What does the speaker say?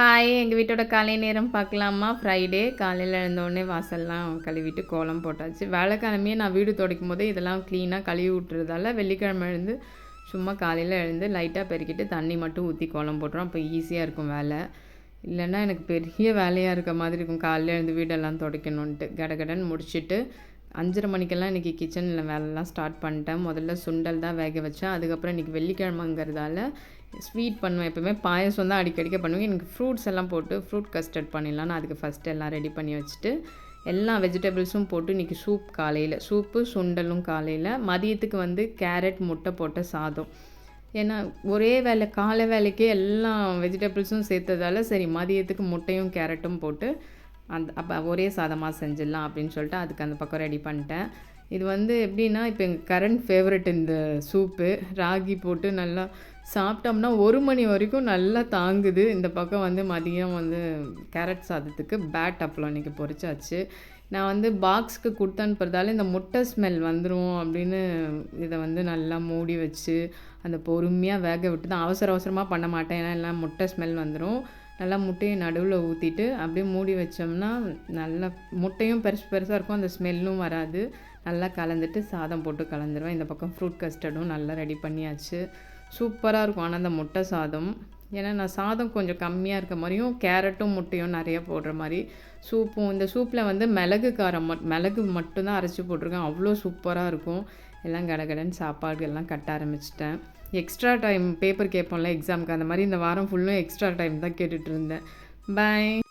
Hi எங்கள் வீட்டோட காலை நேரம் பார்க்கலாமா? ஃப்ரைடே காலையில் எழுந்தோடனே வாசல்லாம் கழுவிட்டு கோலம் போட்டாச்சு. வேலைக்கிழமையே நான் வீடு துடைக்கும் போதே இதெல்லாம் க்ளீனாக கழுவி விட்டுறதால வெள்ளிக்கிழமை எழுந்து சும்மா காலையில் எழுந்து லைட்டாக பெருக்கிட்டு தண்ணி மட்டும் ஊற்றி கோலம் போட்டுரும். அப்போ ஈஸியாக இருக்கும் வேலை. இல்லைன்னா எனக்கு பெரிய வேலையாக இருக்க மாதிரி இருக்கும். காலையில் எழுந்து வீடெல்லாம் துடைக்கணுன்ட்டு கடகடன்னு முடிச்சுட்டு 5:30 மணிக்கெல்லாம் இன்றைக்கி கிச்சனில் வேலைலாம் ஸ்டார்ட் பண்ணிட்டேன். முதல்ல சுண்டல் தான் வேக வச்சேன். அதுக்கப்புறம் இன்றைக்கி வெள்ளிக்கிழமைங்கிறதால ஸ்வீட் பண்ணுவேன். எப்போவுமே பாயசம் தான் அடிக்கடிக்க பண்ணுவேன். எனக்கு ஃப்ரூட்ஸ் எல்லாம் போட்டு ஃப்ரூட் கஸ்டர்ட் பண்ணிடலான்னு அதுக்கு ஃபஸ்ட்டு எல்லாம் ரெடி பண்ணி வச்சுட்டு எல்லா வெஜிடபிள்ஸும் போட்டு இன்றைக்கி சூப் காலையில் சூப்பு சுண்டலும் காலையில். மதியத்துக்கு வந்து கேரட் முட்டை போட்ட சாதம். ஏன்னா ஒரே வேலை காலை வேலைக்கே எல்லா வெஜிடபிள்ஸும் சேர்த்ததால சரி மதியத்துக்கு முட்டையும் கேரட்டும் போட்டு அப்போ ஒரே சாதமாக செஞ்சிடலாம் அப்படின்னு சொல்லிட்டு அதுக்கு அந்த பக்கம் ரெடி பண்ணிட்டேன். இது வந்து எப்படின்னா இப்போ எங்கள் கரண்ட் ஃபேவரட் இந்த சூப்பு ராகி போட்டு நல்லா சாப்பிட்டோம்னா 1 மணி வரைக்கும் நல்லா தாங்குது. இந்த பக்கம் வந்து மதியம் வந்து கேரட் சாதத்துக்கு பேட் அப்பளம் இன்றைக்கி பொரிச்சாச்சு. நான் வந்து பாக்ஸுக்கு கொடுத்து அனுப்புறதால இந்த முட்டை ஸ்மெல் வந்துடும் அப்படின்னு இதை வந்து நல்லா மூடி வச்சு அந்த பொறுமையாக வேக விட்டு தான் அவசரமாக பண்ண மாட்டேன். ஏன்னா எல்லாம் முட்டை ஸ்மெல் வந்துடும். நல்லா முட்டையை நடுவில் ஊற்றிட்டு அப்படியே மூடி வச்சோம்னா நல்லா முட்டையும் பெருசாக இருக்கும், அந்த ஸ்மெல்லும் வராது. நல்லா கலந்துட்டு சாதம் போட்டு கலந்துருவேன். இந்த பக்கம் ஃப்ரூட் கஸ்டர்டும் நல்லா ரெடி பண்ணியாச்சு. சூப்பராக இருக்கும் ஆனால் அந்த முட்டை சாதம். ஏன்னா நான் சாதம் கொஞ்சம் கம்மியாக இருக்க மாதிரியும் கேரட்டும் முட்டையும் நிறையா போடுற மாதிரி சூப்பும். இந்த சூப்பில் வந்து மிளகு மட்டும்தான் அரைச்சி போட்டிருக்கேன். அவ்வளோ சூப்பராக இருக்கும். எல்லாம் கடகடன்னு சாப்பாடு எல்லாம் கட்ட ஆரம்பிச்சிட்டேன். எக்ஸ்ட்ரா டைம் பேப்பர் கேட்போம்ல எக்ஸாமுக்கு, அந்த மாதிரி இந்த வாரம் ஃபுல்லும் எக்ஸ்ட்ரா டைம் தான் கேட்டுட்ருந்தேன். பாய்.